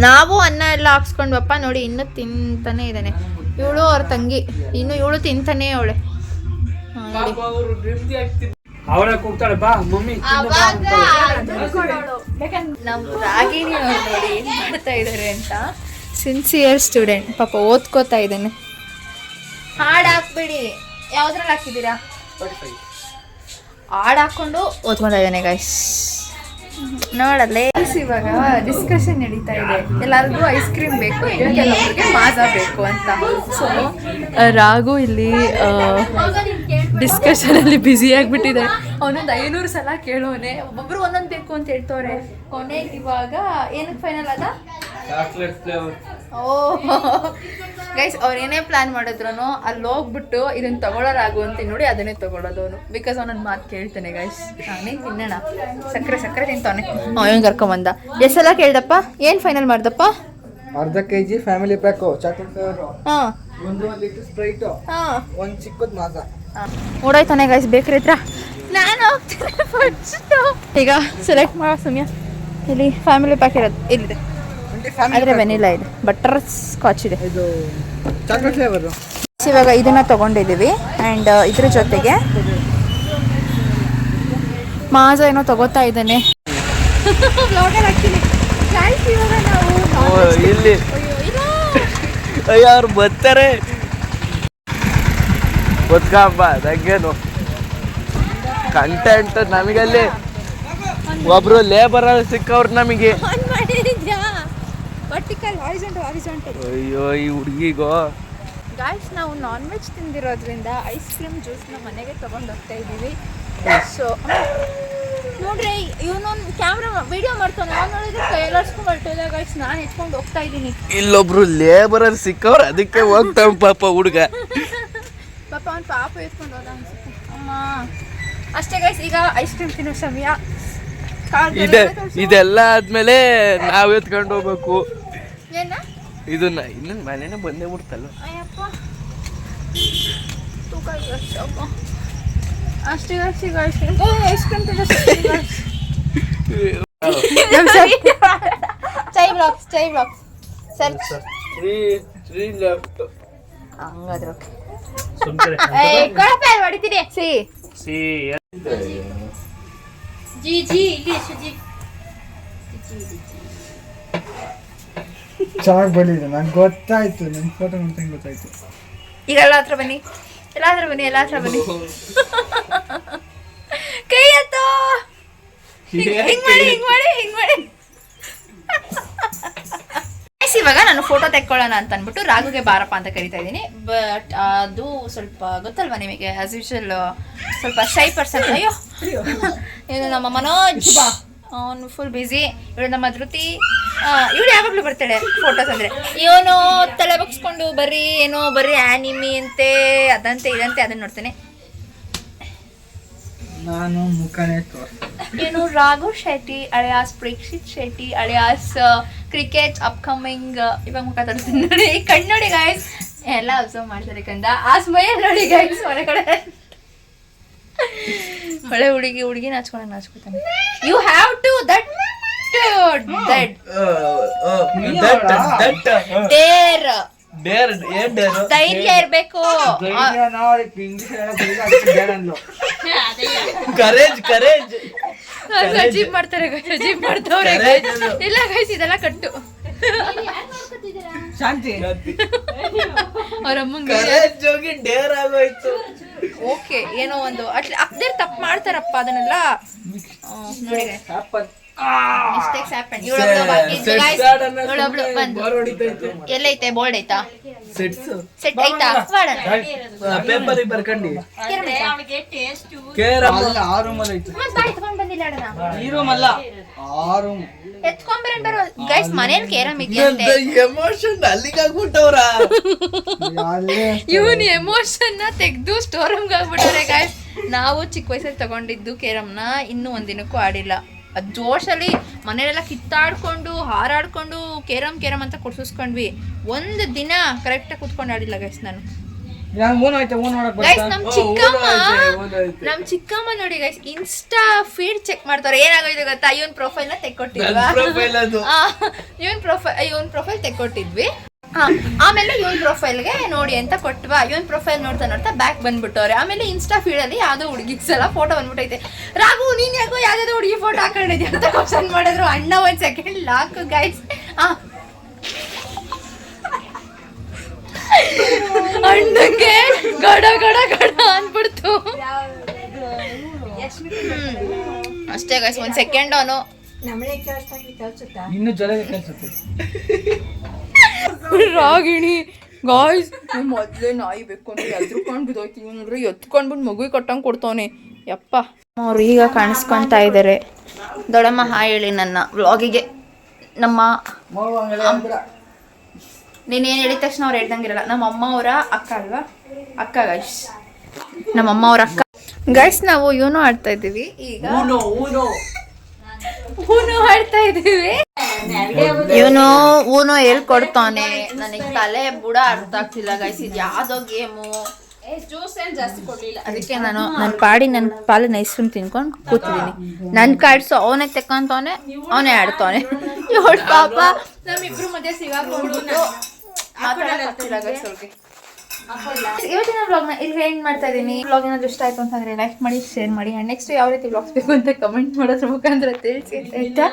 ನಾವು ಅನ್ನ ಎಲ್ಲ ಹಾಕ್ಸ್ಕೊಂಡ್ವಪ್ಪ ನೋಡಿ, ಇನ್ನೂ ತಿಂತಾನೆ ಇದ್ದಾನೆ. ಇವಳು ಅವ್ರ ತಂಗಿ, ಇನ್ನು ಇವಳು ತಿಂತಾನೆ ಅವಳೆ. ನಮ್ಮ ರಾಗಿಣಿ ಅವ್ರು ನೋಡಿ ಮಾಡ್ತಾ ಇದ್ದಾರೆ ಅಂತ. ಸಿನ್ಸಿಯರ್ ಸ್ಟೂಡೆಂಟ್ ಪಾಪ, ಓದ್ಕೋತಾ ಇದ್ದಾನೆ. ಹಾಡು ಹಾಕ್ಬಿಡಿ. ಯಾವ್ದ್ರಲ್ಲಿ ಹಾಕಿದ್ದೀರಾ? ಹಾಡು ಹಾಕೊಂಡು ಓದ್ಕೊತಾ ಇದ್ದಾನೆ ಗೈಸ್. ನೋಡಲ್ಲೇ ಇವಾಗ ಡಿಸ್ಕಷನ್ ನಡೀತಾ ಇದೆ. ಎಲ್ಲರಿಗೂ ಐಸ್ ಕ್ರೀಮ್ ಬೇಕು, ಕೆಲವರಿಗೆ ಮಾಜಾ ಬೇಕು ಅಂತ. ಸೊ ರಾಘು ಇಲ್ಲಿ ಡಿಸ್ಕಷನಲ್ಲಿ ಬ್ಯುಸಿ ಆಗಿಬಿಟ್ಟಿದೆ. ಅವನೊಂದು 500 ಸಲ ಕೇಳೋನೆ, ಒಬ್ಬೊಬ್ರು ಒಂದೊಂದು ಬೇಕು ಅಂತ ಹೇಳ್ತವ್ರೆ. ಕೊನೆಗೆ ಇವಾಗ ಏನಕ್ಕೆ ಫೈನಲ್ ಅದ? ಓ ಗೈಸ್, ಅವ್ರು ಏನೇ ಪ್ಲಾನ್ ಮಾಡಿದ್ರು ಅಲ್ಲಿ ಹೋಗ್ಬಿಟ್ಟು ಇದನ್ನ ತಗೊಳ್ಳೋರಾಗು ಅಂತ ನೋಡಿ ಅದನ್ನೇ ತಗೊಳ್ಳೋದು ಅವನು. ಬಿಕಾಸ್ ಅವನನ್ನ ಮಾತು ಕೇಳ್ತಾನೆ ಗೈಸ್. ನೀನು ತಿನ್ನೋಣ, ಸಕ್ಕರೆ ತಿಂತಾನೆ. ಇವನ್ ಕರ್ಕೊಂಬಂದ. ಎಷ್ಟೆಲ್ಲ ಕೇಳ್ದಪ್ಪ? ಏನು ಫೈನಲ್ ಮಾಡ್ದಪ್ಪ? ಅರ್ಧ ಕೆಜಿ ಫ್ಯಾಮಿಲಿ ಪ್ಯಾಕು ಚಾಕ್ಲೇಟ್ ಹಾಂ, 1 ಲೀಟರ್ ಸ್ಪ್ರೈಟು, ಹಾಂ, ಒಂದು ಚಿಕ್ಕದು ಮಾಜಾ. ಓಡಾಯ್ತಾನೆ ಗೈಸ್ ಬೇಕ್ರಿ ಹತ್ರ. ನಾನು ಹೋಗ್ತೀನಿ ಫಸ್ಟ್. ಈಗ ಸೆಲೆಕ್ಟ್ ಮಾಡೋ ಸಮಯ. ಇಲ್ಲಿ ಫ್ಯಾಮಿಲಿ ಪ್ಯಾಕ್ ಇರೋದು ಇಲ್ಲಿದೆ, ಆದರೆ ವೆನಿಲಾ ಇದೆ, ಬಟರ್ ಸ್ಕಾಚ್ ಇದೆ, ಇದು ಚಾಕ್ಲೇಟ್ ಫ್ಲೇವರು. ಇವಾಗ ಇದನ್ನ ತಗೊಂಡಿದ್ದೀವಿ. ಆ್ಯಂಡ್ ಇದ್ರ ಜೊತೆಗೆ ಮಾಜಾ ಏನೋ ತಗೋತಾ ಇದ್ದಾನೆ. ಇವಾಗ ನಾವು ಇಲ್ಲಿ ಅವ್ರು ಬರ್ತಾರೆ ಗೊತ್ತಪ್ಪ. ನಂಗೇನು ಕಂಟೆಂಟ್ ನಮಗಲ್ಲಿ ಒಬ್ರು ಲೇಬರ್ ಸಿಕ್ಕವ್ರು ನಮಗೆ. ಅಯ್ಯೋ ಈ ಹುಡುಗಿಗೋ. ಗಾಯ್ಸ್, ನಾವು ನಾನ್ ವೆಜ್ ತಿಂದಿರೋದ್ರಿಂದ ಐಸ್ ಕ್ರೀಮ್ ಜ್ಯೂಸ್ನ ಮನೆಗೆ ತೊಗೊಂಡು ಹೋಗ್ತಾ ಇದ್ದೀವಿ. ಸೊ ನೋಡ್ರಿ, ಇವನೊಂದು ಕ್ಯಾಮ್ರಾ ವಿಡಿಯೋ ಮಾಡ್ತಾನೆ, ಅವ್ನು ನೋಡಿದ್ರೆ ಕೈಲಾಡ್ಸ್ಕೊಂಡು ಹೊರಟಿದೆ ಗಾಯ್ಸ್. ನಾನು ಎತ್ಕೊಂಡು ಹೋಗ್ತಾ ಇದ್ದೀನಿ. ಇಲ್ಲೊಬ್ರು ಲೇಬರರ್ ಸಿಕ್ಕವ್ರು, ಅದಕ್ಕೆ ಹೋಗ್ತಾವ ಪಾಪ ಹುಡುಗ. ಪಾಪ ಅವ್ನು ಪಾಪ ಎತ್ಕೊಂಡು ಹೋದ ಅನ್ಸುತ್ತೆ. ಅಮ್ಮ ಅಷ್ಟೇ ಗೈಸ್, ಈಗ ಐಸ್ ಕ್ರೀಮ್ ತಿನ್ನೋ ಸಮಯ. ಇದೆಲ್ಲ ಆದ್ಮೇಲೆ ನಾವ್ ಎತ್ಕೊಂಡು ಹೋಗ್ಬೇಕು. ಏನ ಇದನ್ನ ಇನ್ನೊಂದು ಮನೇನೆ ಬಂದೇ ಬಿಡ್ತಲ್ಲ. ಅಯ್ಯಪ್ಪ ತೂಕ ಅಪ್ಪ. ಅಷ್ಟೇ ಗೈಸ್, ಈಗ ಐಸ್ ಕ್ರೀಮ್ ತಿನ್ನೋ ಚೈ ಬ್ಲಾಗ್ಸ್ ಸರ್ಚ್. ಹಂಗಾದ್ರೆ ಓಕೆ. ಕೊಡಪ್ಪ ಹೊಡಿತೀನಿ ಜಿ ಜಿ ಇಲ್ಲಿ ಸುಜಿ ಚೆನ್ನಾಗಿ ಬಂದಿದೆ ನಂಗೆ ಗೊತ್ತಾಯ್ತು ನನ್ನ ಫೋಟೋ ನೋಡ್ತಾ ಗೊತ್ತಾಯ್ತು. ಈಗ ಎಲ್ಲ ಹತ್ರ ಬನ್ನಿ ಎಲ್ಲ ಹತ್ರ ಬನ್ನಿ ಕೈ ಎತ್ತೋ ಹಿಂಗ್ ಮಾಡಿ ಇವಾಗ ನಾನು ಫೋಟೋ ತೆಕ್ಕೊಳ್ಳೋಣ ಅಂತ ಅಂದ್ಬಿಟ್ಟು ರಾಘುಗೆ ಬಾರಪ್ಪ ಅಂತ ಕರಿತಾ ಇದ್ದೀನಿ. ಬಟ್ ಅದು ಸ್ವಲ್ಪ ಗೊತ್ತಲ್ವಾ ನಿಮಗೆ ಆಸ್ ಯೂಶುವಲ್ ಸ್ವಲ್ಪ ಶೈ ಪರ್ಸನ್. ಅಯ್ಯೋ ಇದು ನಮ್ಮ ಮನೋಜ್, ಅವನು ಫುಲ್ ಬ್ಯುಸಿ. ಇವಳು ನಮ್ಮ ಧೃತಿ, ಇವಳು ಯಾವಾಗಲೂ ಬರ್ತಾಳೆ ಫೋಟೋಸ್ ಅಂದರೆ. ಇವನು ತಲೆ ಬಗ್ಸ್ಕೊಂಡು ಬರೀ ಆ್ಯನಿಮಿ ಅಂತೆ ಅದಂತೆ ಇದಂತೆ ಅದನ್ನು ನೋಡ್ತಾನೆ. ನಾನು ಮುಖನೇ ತೋರಿಸ್ತೀನಿ. ಏನು ರಾಘು ಶೆಟ್ಟಿ ಅಳಿಯಾಸ್ ಪ್ರೇಕ್ಷಿತ್ ಶೆಟ್ಟಿ ಅಳಿಯಾಸ್ ಕ್ರಿಕೆಟ್ ಅಪ್ಕಮಿಂಗ್. ಇವಾಗ ಮುಖ ತೋರಿಸ್ತೀನಿ ನೋಡಿ, ಕಣ್ಣು ನೋಡಿ ಗೈಸ್, ಎಲ್ಲ ಅಬ್ಸರ್ವ್ ಮಾಡ್ತಾರೆ ಕಂದ. ಆ ಸ್ಮೈಲ್ ನೋಡಿ ಗೈಸ್, ಒಳ್ಳೆ ಕಡೆ ಒಳ್ಳೆ ಹುಡುಗಿ ನಾಚ್ಕೊತಾನೆ. ಯು ಹ್ಯಾವ್ ಟು ದಟ್ ಧೈರ್ಯ ಇರ್ಬೇಕು. ಅಜೀಬ್ ಮಾಡ್ತಾರೆ ಅಜೀಬ್ ಮಾಡ್ತವ್ರೆ. ಇಲ್ಲ ಗೈಸ್ ಇದೆಲ್ಲ ಕಟ್ಟು. ಶಾಂತಿ ಅವ್ರ ಅಮ್ಮಂಗೆ ಓಕೆ ಏನೋ ಒಂದು ಅಪ್ದೇ ತಪ್ಪು ಮಾಡ್ತಾರಪ್ಪ ಅದನ್ನೆಲ್ಲ ನೋಡಿ ಮಿಸ್ಟೇಕ್ಸ್ ಹ್ಯಾಪನ್. ಇವಳೊಬ್ಳು ಬಂದು ಎಲ್ಲೈತೆ ಬೋರ್ಡ್ ಐತಾ ಸೆಟ್ ಐತಾ ಪೇಪರ್ ಬರ್ಕಂಡಿ ಎತ್ಕೊಂಡ್ ಬಂದಿಲ್ಲ ಈ ರೂಮ್ ಅಲ್ಲ ಆ ರೂಮ್ ಎತ್ಕೊಂಡ್ಬರಂಡ್ ಬರೋ ಗೈಸ್. ಮನೇಲಿ ಕೇರಮ್ ಇದೆಯಂತೆ. ಎಮೋಷನ್ ಅಲ್ಲಿಗಾಗ್ಬಿಟ್ಟವ್ರ ಇವನ್ ಎಮೋಷನ್ ನ ತೆಗ್ದು ಸ್ಟೋರ್ ರೂಮ್ಗೆ ಆಗ್ಬಿಟ್ಟವ್ರೆ ಗೈಸ್. ನಾವು ಚಿಕ್ಕ ವಯಸ್ಸಲ್ಲಿ ತಗೊಂಡಿದ್ದು ಕೇರಮ್ನ ಇನ್ನೂ ಒಂದಿನಕ್ಕೂ ಆಡಿಲ್ಲ. ಅದು ಜೋಶಲ್ಲಿ ಮನೆಯಲ್ಲೆಲ್ಲ ಕಿತ್ತಾಡ್ಕೊಂಡು ಹಾರಾಡ್ಕೊಂಡು ಕೇರಮ್ ಅಂತ ಕೊಡ್ಸಿಸ್ಕೊಂಡ್ವಿ. ಒಂದು ದಿನ ಕರೆಕ್ಟಾಗಿ ಕುತ್ಕೊಂಡು ಆಡಿಲ್ಲ ಗೈಸ್ ನಾನು. ಗೈಸ್ ನಮ್ ಚಿಕ್ಕಮ್ಮ ನೋಡಿ ಗೈಸ್ ಇನ್ಸ್ಟಾ ಫೀಡ್ ಚೆಕ್ ಮಾಡ್ತಾರೆ. ಏನಾಗೋಯ್ತು ಗೊತ್ತಾ, ಇವನ್ ಪ್ರೊಫೈಲ್ ನ ತೆಕ್ಕೊಟ್ಟಿದ್ವಾ, ಇವನ್ ಪ್ರೊಫೈಲ್ ತೆಕ್ಕೊಟ್ಟಿದ್ವಿ. ಆಮೇಲೆ ಇವನ್ ಪ್ರೊಫೈಲ್ಗೆ ನೋಡಿ ಅಂತ ಕೊಟ್ವಾ. ಇವನ್ ಪ್ರೊಫೈಲ್ ನೋಡ್ತಾ ಬ್ಯಾಕ್ ಬಂದ್ಬಿಟ್ಟವ್ರೆ. ಆಮೇಲೆ ಇನ್ಸ್ಟಾ ಫೀಡಲ್ಲಿ ಯಾವ್ದೋ ಹುಡುಗಿ ಸಲ ಫೋಟೋ ಬಂದ್ಬಿಟ್ಟೈತೆ. ರಾಘು ನೀನ್ ಯಾಕೋ ಯಾವ್ದಾದ್ರು ಹುಡುಗಿ ಫೋಟೋ ಹಾಕೊಂಡಿದ್ಯಾ ಅಂತ ಕ್ವಶನ್ ಮಾಡಿದ್ರು. ಅಣ್ಣ ಒಂದ್ ಸೆಕೆಂಡ್ ಲಾಕ್ ಗೈಸ್. ಅಣ್ಣಂಗೆ ಗಡ ಅಂದ್ಬಿಡ್ತು. ಅಷ್ಟೇ ಗೈಸ್, ಒಂದ್ ಸೆಕೆಂಡ್ ಅವನು ಇನ್ನು ಜೊತೆಗೆ ಕಲ್ಸುತ್ತೆ. ರಾಗಿಣಿ ಗಾಯ್ಸ್, ಮೊದ್ಲೇ ನಾಯಿ ಬೇಕು ಎದ್ರುಕೊಂಡ್ ಬಿದ್ದೋಯ್ತು. ಇವ್ನು ಎತ್ಕೊಂಡ್ಬಿಟ್ಟು ಮಗು ಕೊಟ್ಟಂಗೆ ಕೊಡ್ತವನೆ. ಯಪ್ಪ ಅವ್ರು ಈಗ ಕಾಣಿಸ್ಕೊಂತಾ ಇದ್ದಾರೆ. ದೊಡ್ಡಮ್ಮ ಹಾಯ್ ಹೇಳಿ ನನ್ನ ವ್ಲಾಗಿಗೆ. ನಮ್ಮ ನೀನೇನು ಹೇಳಿದ ತಕ್ಷಣ ಅವ್ರು ಹೇಳ್ದಂಗಿರಲ್ಲ. ನಮ್ಮ ಅಮ್ಮ ಅವರ ಅಕ್ಕ ಅಲ್ವಾ, ಅಕ್ಕ ಗೈಸ್, ನಮ್ಮ ಅಮ್ಮ ಅವ್ರ ಅಕ್ಕ ಗೈಸ್. ನಾವು ಯೂನೋ ಆಡ್ತಾ ಇದ್ದೀವಿ ಈಗ. ಊನೋ ಆಡ್ತಾ ಇದೀವಿ. ಊನೋ ಹೇಳ್ಕೊಡ್ತಾನೆ. ನನಗೆ ತಲೆ ಬುಡ ಅರ್ಥ ಆಗ್ತಿಲ್ಲ ಗೈಸ್, ಇದು ಯಾವ್ದೋ ಗೇಮು. ಅದಕ್ಕೆ ನಾನು ನನ್ನ ಪಾಲಿನ ಐಸ್ ಕ್ರೀಮ್ ತಿನ್ಕೊಂಡು ಕೂತಿದ್ದೀನಿ. ನನ್ನ ಕಾರ್ಡ್ಸು ಅವನೇ ತೆಕ್ಕಂತವನೆ, ಅವನೇ ಆಡ್ತಾನೆ. ಇವಳು ಪಾಪ ನಮ್ಮಿಬ್ರು ಮಧ್ಯೆ ಸಿಗಾಕೊಂಡ್ಬಿಟ್ಟು ಮಾತಾಡಕ್ಕಾಗ್ತಿಲ್ಲ ಗೈಸ್ ಅವ್ರಿಗೆ. ಇವತ್ತಿನ ವ್ಲಾಗ್ನ ಇಲ್ಲಿ ಎಂಡ್ ಮಾಡ್ತಾ ಇದ್ದೀನಿ. ವ್ಲಾಗ್ ಏನಾದ್ರು ಇಷ್ಟ ಆಯ್ತು ಅಂತಂದ್ರೆ ಲೈಕ್ ಮಾಡಿ, ಶೇರ್ ಮಾಡಿ. ಅಂಡ್ ನೆಕ್ಸ್ಟ್ ಯಾವ ರೀತಿ ವ್ಲಾಗ್ಸ್ ಬೇಕು ಅಂತ ಕಮೆಂಟ್ ಮಾಡೋದ್ರ ಮುಖಾಂತರ ತಿಳಿಸಿ ಆಯ್ತಾ.